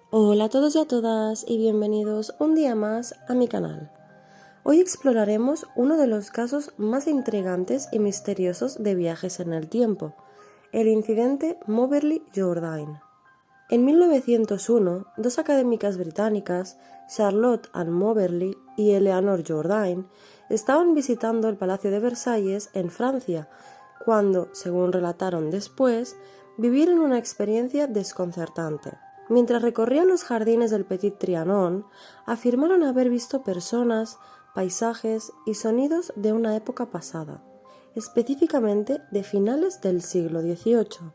Hola a todos y a todas y bienvenidos un día más a mi canal. Hoy exploraremos uno de los casos más intrigantes y misteriosos de viajes en el tiempo, el incidente Moberly Jourdain. En 1901, dos académicas británicas, Charlotte Ann Moberly y Eleanor Jourdain, estaban visitando el Palacio de Versalles en Francia, cuando, según relataron después, vivieron una experiencia desconcertante. Mientras recorrían los jardines del Petit Trianon, afirmaron haber visto personas, paisajes y sonidos de una época pasada, específicamente de finales del siglo XVIII.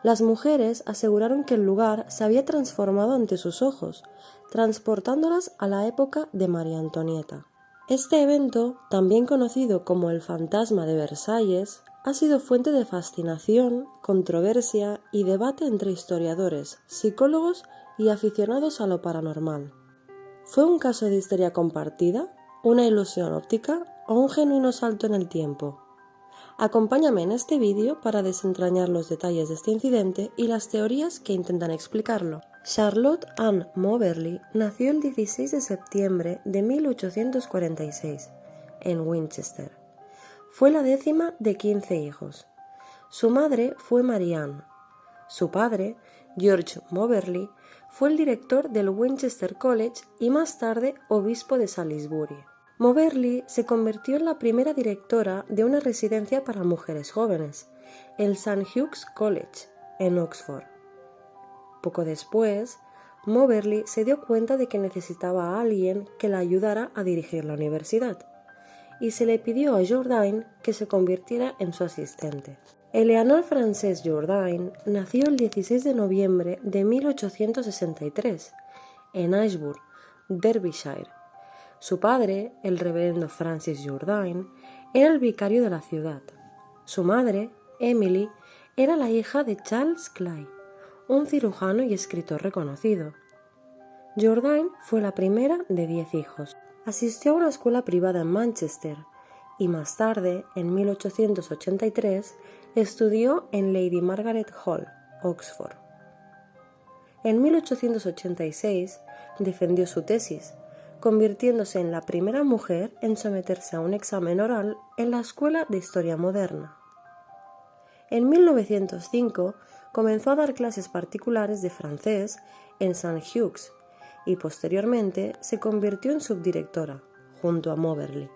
Las mujeres aseguraron que el lugar se había transformado ante sus ojos, transportándolas a la época de María Antonieta. Este evento, también conocido como el Fantasma de Versalles, ha sido fuente de fascinación, controversia y debate entre historiadores, psicólogos y aficionados a lo paranormal. ¿Fue un caso de histeria compartida, una ilusión óptica o un genuino salto en el tiempo? Acompáñame en este vídeo para desentrañar los detalles de este incidente y las teorías que intentan explicarlo. Charlotte Ann Moberly nació el 16 de septiembre de 1846 en Winchester. Fue la décima de 15 hijos. Su madre fue Marianne. Su padre, George Moberly, fue el director del Winchester College y más tarde obispo de Salisbury. Moberly se convirtió en la primera directora de una residencia para mujeres jóvenes, el St. Hugh's College, en Oxford. Poco después, Moberly se dio cuenta de que necesitaba a alguien que la ayudara a dirigir la universidad, y se le pidió a Jourdain que se convirtiera en su asistente. Eleanor Frances Jourdain nació el 16 de noviembre de 1863 en Ashbourne, Derbyshire. Su padre, el reverendo Francis Jourdain, era el vicario de la ciudad. Su madre, Emily, era la hija de Charles Clay, un cirujano y escritor reconocido. Jourdain fue la primera de 10 hijos. Asistió a una escuela privada en Manchester y más tarde, en 1883, estudió en Lady Margaret Hall, Oxford. En 1886 defendió su tesis, convirtiéndose en la primera mujer en someterse a un examen oral en la Escuela de Historia Moderna. En 1905 comenzó a dar clases particulares de francés en St. Hugh's y posteriormente se convirtió en subdirectora, junto a Moberly.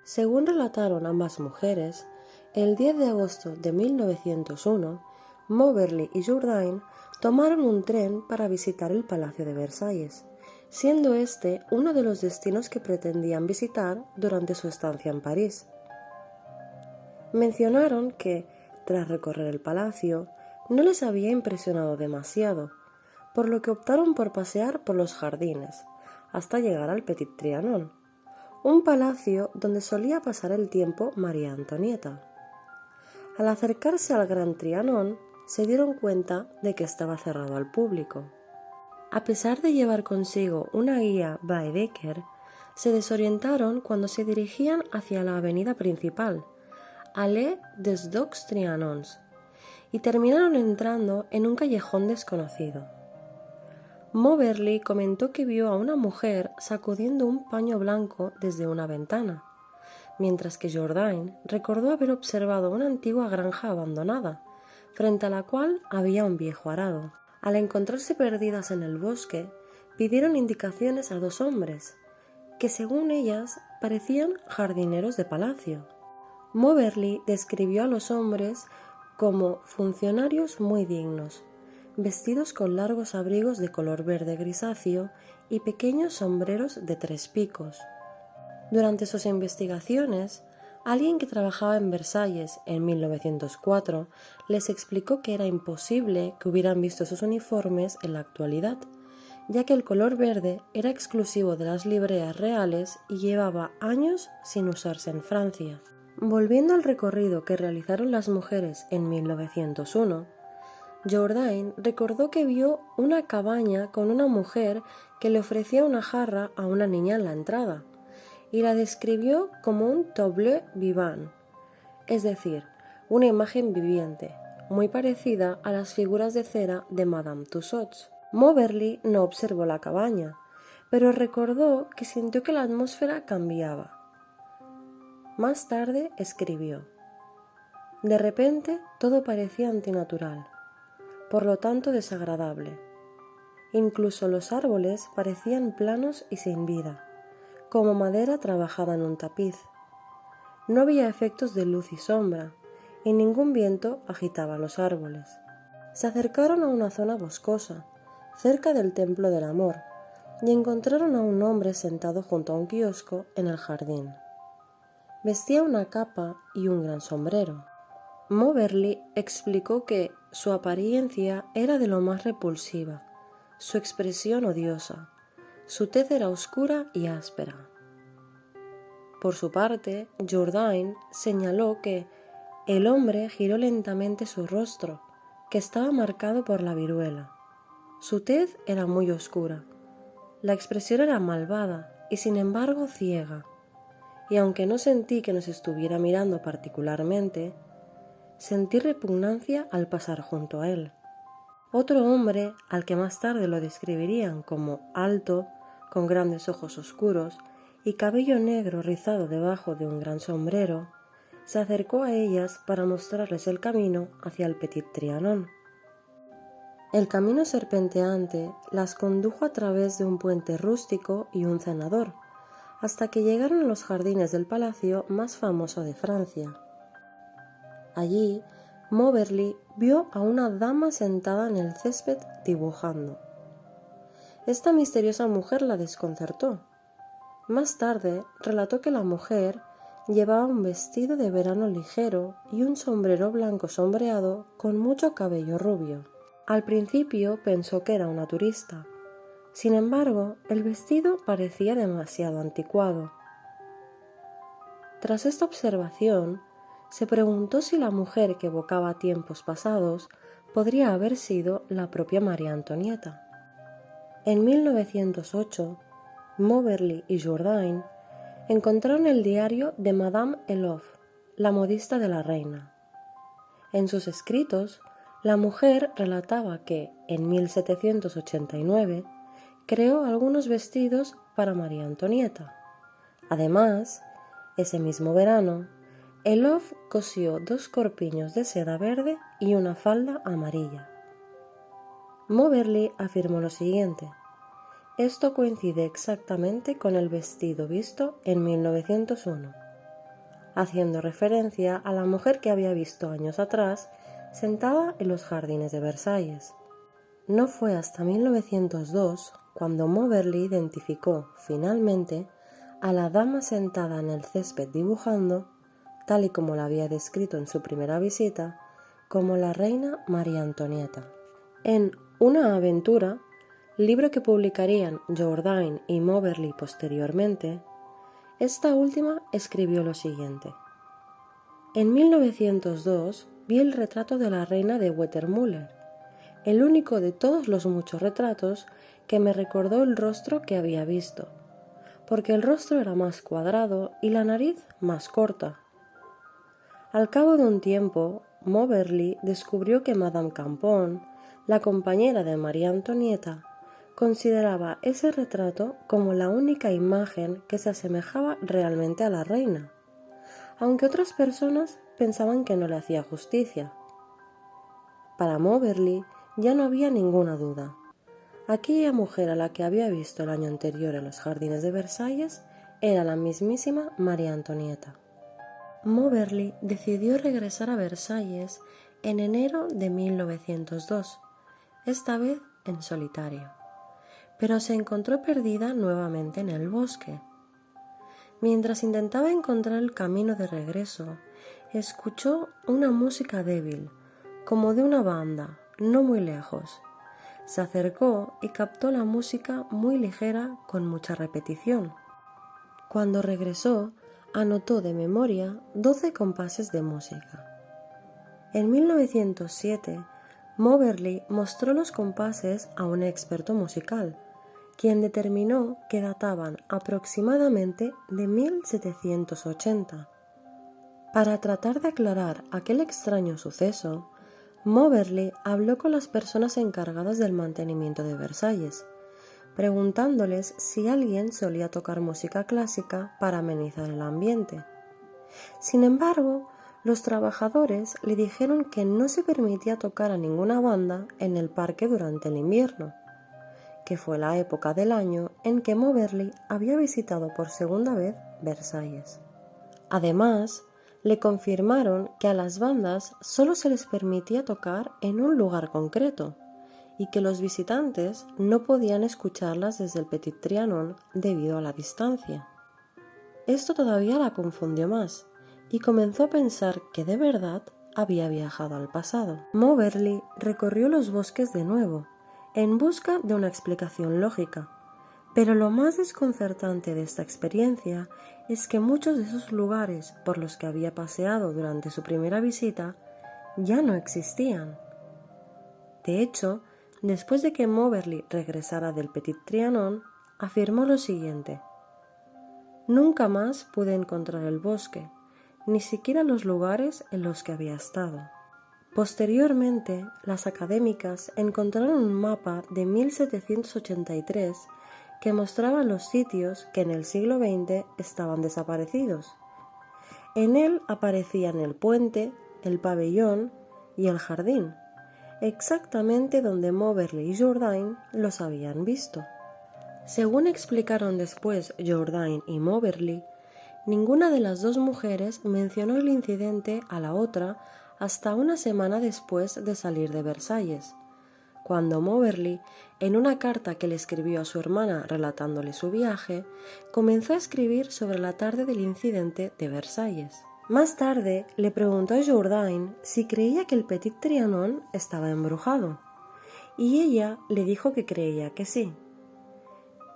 Según relataron ambas mujeres, el 10 de agosto de 1901, Moberly y Jourdain tomaron un tren para visitar el Palacio de Versalles, siendo este uno de los destinos que pretendían visitar durante su estancia en París. Mencionaron que, tras recorrer el palacio, no les había impresionado demasiado, por lo que optaron por pasear por los jardines, hasta llegar al Petit Trianon, un palacio donde solía pasar el tiempo María Antonieta. Al acercarse al Gran Trianon, se dieron cuenta de que estaba cerrado al público. A pesar de llevar consigo una guía Baedeker, se desorientaron cuando se dirigían hacia la avenida principal, Allée des Deux Trianons, y terminaron entrando en un callejón desconocido. Moberly comentó que vio a una mujer sacudiendo un paño blanco desde una ventana, mientras que Jourdain recordó haber observado una antigua granja abandonada, frente a la cual había un viejo arado. Al encontrarse perdidas en el bosque, pidieron indicaciones a dos hombres, que según ellas parecían jardineros de palacio. Moberly describió a los hombres como funcionarios muy dignos, vestidos con largos abrigos de color verde grisáceo y pequeños sombreros de 3 picos. Durante sus investigaciones, alguien que trabajaba en Versalles en 1904 les explicó que era imposible que hubieran visto sus uniformes en la actualidad, ya que el color verde era exclusivo de las libreas reales y llevaba años sin usarse en Francia. Volviendo al recorrido que realizaron las mujeres en 1901, Jourdain recordó que vio una cabaña con una mujer que le ofrecía una jarra a una niña en la entrada, y la describió como un tableau vivant, es decir, una imagen viviente, muy parecida a las figuras de cera de Madame Tussauds. Moberly no observó la cabaña, pero recordó que sintió que la atmósfera cambiaba. Más tarde escribió: de repente todo parecía antinatural, por lo tanto desagradable. Incluso los árboles parecían planos y sin vida, como madera trabajada en un tapiz. No había efectos de luz y sombra, y ningún viento agitaba los árboles. Se acercaron a una zona boscosa, cerca del Templo del Amor, y encontraron a un hombre sentado junto a un kiosco en el jardín. Vestía una capa y un gran sombrero. Moberly explicó que su apariencia era de lo más repulsiva, su expresión odiosa, su tez era oscura y áspera. Por su parte, Jourdain señaló que el hombre giró lentamente su rostro, que estaba marcado por la viruela. Su tez era muy oscura, la expresión era malvada y sin embargo ciega, y aunque no sentí que nos estuviera mirando particularmente, sentí repugnancia al pasar junto a él. Otro hombre, al que más tarde lo describirían como alto, con grandes ojos oscuros y cabello negro rizado debajo de un gran sombrero, se acercó a ellas para mostrarles el camino hacia el Petit Trianon. El camino serpenteante las condujo a través de un puente rústico y un cenador, hasta que llegaron a los jardines del palacio más famoso de Francia. Allí, Moberly vio a una dama sentada en el césped dibujando. Esta misteriosa mujer la desconcertó. Más tarde relató que la mujer llevaba un vestido de verano ligero y un sombrero blanco sombreado con mucho cabello rubio. Al principio pensó que era una turista. Sin embargo, el vestido parecía demasiado anticuado. Tras esta observación, se preguntó si la mujer que evocaba tiempos pasados podría haber sido la propia María Antonieta. En 1908, Moberly y Jourdain encontraron el diario de Madame Eloff, la modista de la reina. En sus escritos, la mujer relataba que, en 1789, creó algunos vestidos para María Antonieta. Además, ese mismo verano, Eloff cosió 2 corpiños de seda verde y una falda amarilla. Moberly afirmó lo siguiente: esto coincide exactamente con el vestido visto en 1901, haciendo referencia a la mujer que había visto años atrás sentada en los jardines de Versalles. No fue hasta 1902 cuando Moberly identificó, finalmente, a la dama sentada en el césped dibujando, tal y como la había descrito en su primera visita, como la reina María Antonieta. En Una aventura, libro que publicarían Jourdain y Moberly posteriormente, esta última escribió lo siguiente: en 1902 vi el retrato de la reina de Wettermüller, el único de todos los muchos retratos que me recordó el rostro que había visto, porque el rostro era más cuadrado y la nariz más corta. Al cabo de un tiempo, Moberly descubrió que Madame Campan, la compañera de María Antonieta, consideraba ese retrato como la única imagen que se asemejaba realmente a la reina, aunque otras personas pensaban que no le hacía justicia. Para Moberly ya no había ninguna duda. Aquella mujer a la que había visto el año anterior en los jardines de Versalles era la mismísima María Antonieta. Moberly decidió regresar a Versalles en enero de 1902, esta vez en solitario, pero se encontró perdida nuevamente en el bosque. Mientras intentaba encontrar el camino de regreso, escuchó una música débil, como de una banda, no muy lejos. Se acercó y captó la música muy ligera con mucha repetición. Cuando regresó, anotó de memoria 12 compases de música. En 1907, Moberly mostró los compases a un experto musical, quien determinó que databan aproximadamente de 1780. Para tratar de aclarar aquel extraño suceso, Moberly habló con las personas encargadas del mantenimiento de Versalles, preguntándoles si alguien solía tocar música clásica para amenizar el ambiente. Sin embargo, los trabajadores le dijeron que no se permitía tocar a ninguna banda en el parque durante el invierno, que fue la época del año en que Moberly había visitado por segunda vez Versalles. Además, le confirmaron que a las bandas solo se les permitía tocar en un lugar concreto y que los visitantes no podían escucharlas desde el Petit Trianon debido a la distancia. Esto todavía la confundió más y comenzó a pensar que de verdad había viajado al pasado. Moberly recorrió los bosques de nuevo en busca de una explicación lógica, pero lo más desconcertante de esta experiencia es que muchos de esos lugares por los que había paseado durante su primera visita ya no existían. De hecho, después de que Moberly regresara del Petit Trianon, afirmó lo siguiente: «Nunca más pude encontrar el bosque, ni siquiera los lugares en los que había estado». Posteriormente, las académicas encontraron un mapa de 1783 que mostraba los sitios que en el siglo XX estaban desaparecidos. En él aparecían el puente, el pabellón y el jardín, exactamente donde Moberly y Jourdain los habían visto. Según explicaron después Jourdain y Moberly, ninguna de las dos mujeres mencionó el incidente a la otra hasta una semana después de salir de Versalles, cuando Moberly, en una carta que le escribió a su hermana relatándole su viaje, comenzó a escribir sobre la tarde del incidente de Versalles. Más tarde le preguntó a Jourdain si creía que el Petit Trianon estaba embrujado, y ella le dijo que creía que sí.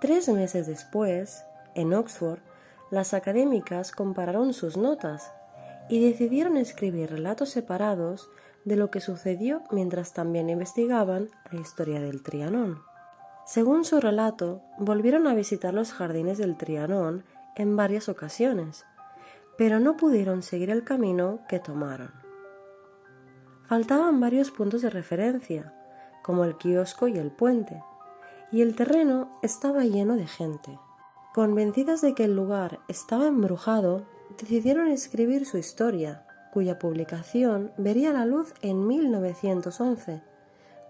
3 meses después, en Oxford, las académicas compararon sus notas y decidieron escribir relatos separados de lo que sucedió mientras también investigaban la historia del Trianon. Según su relato, volvieron a visitar los jardines del Trianon en varias ocasiones, pero no pudieron seguir el camino que tomaron. Faltaban varios puntos de referencia, como el kiosco y el puente, y el terreno estaba lleno de gente. Convencidas de que el lugar estaba embrujado, decidieron escribir su historia, cuya publicación vería la luz en 1911,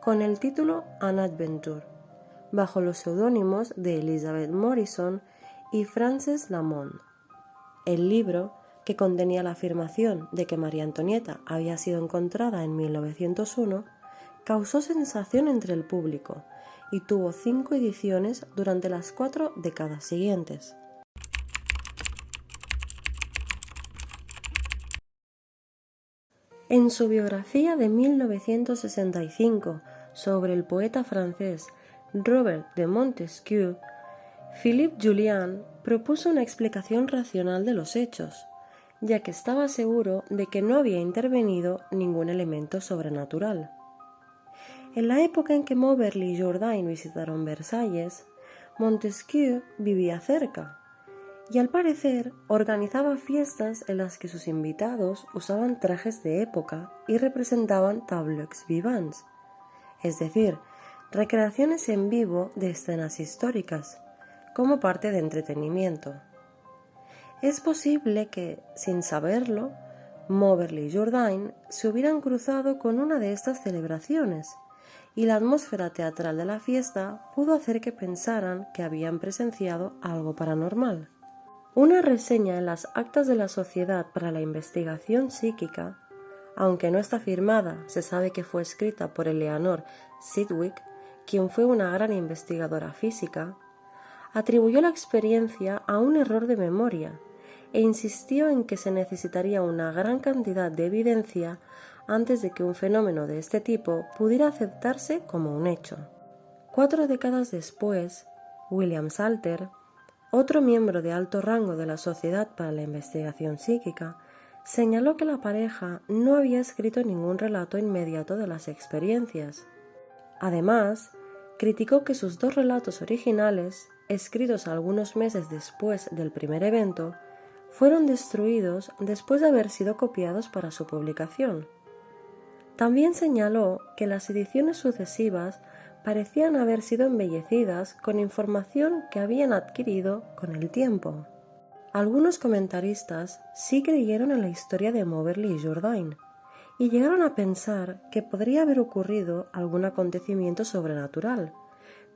con el título An Adventure, bajo los seudónimos de Elizabeth Morrison y Frances Lamont. El libro, que contenía la afirmación de que María Antonieta había sido encontrada en 1901, causó sensación entre el público y tuvo 5 ediciones durante las 4 décadas siguientes. En su biografía de 1965 sobre el poeta francés Robert de Montesquieu, Philippe Julian propuso una explicación racional de los hechos, ya que estaba seguro de que no había intervenido ningún elemento sobrenatural. En la época en que Moberly y Jourdain visitaron Versalles, Montesquieu vivía cerca, y al parecer organizaba fiestas en las que sus invitados usaban trajes de época y representaban tableaux vivants, es decir, recreaciones en vivo de escenas históricas, como parte de entretenimiento. Es posible que, sin saberlo, Moberly y Jourdain se hubieran cruzado con una de estas celebraciones, y la atmósfera teatral de la fiesta pudo hacer que pensaran que habían presenciado algo paranormal. Una reseña en las actas de la Sociedad para la Investigación Psíquica, aunque no está firmada, se sabe que fue escrita por Eleanor Sidgwick, quien fue una gran investigadora física, atribuyó la experiencia a un error de memoria e insistió en que se necesitaría una gran cantidad de evidencia antes de que un fenómeno de este tipo pudiera aceptarse como un hecho. 4 décadas después, William Salter, otro miembro de alto rango de la Sociedad para la Investigación Psíquica, señaló que la pareja no había escrito ningún relato inmediato de las experiencias. Además, criticó que sus 2 relatos originales, escritos algunos meses después del primer evento, fueron destruidos después de haber sido copiados para su publicación. También señaló que las ediciones sucesivas parecían haber sido embellecidas con información que habían adquirido con el tiempo. Algunos comentaristas sí creyeron en la historia de Moberly y Jourdain y llegaron a pensar que podría haber ocurrido algún acontecimiento sobrenatural,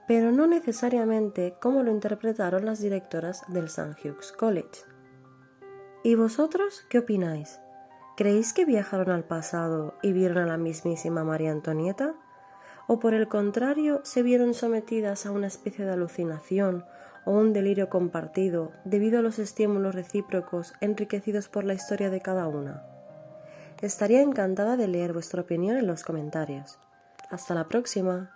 pero no necesariamente como lo interpretaron las directoras del St. Hugh's College. ¿Y vosotros qué opináis? ¿Creéis que viajaron al pasado y vieron a la mismísima María Antonieta? ¿O por el contrario se vieron sometidas a una especie de alucinación o un delirio compartido debido a los estímulos recíprocos enriquecidos por la historia de cada una? Estaría encantada de leer vuestra opinión en los comentarios. Hasta la próxima.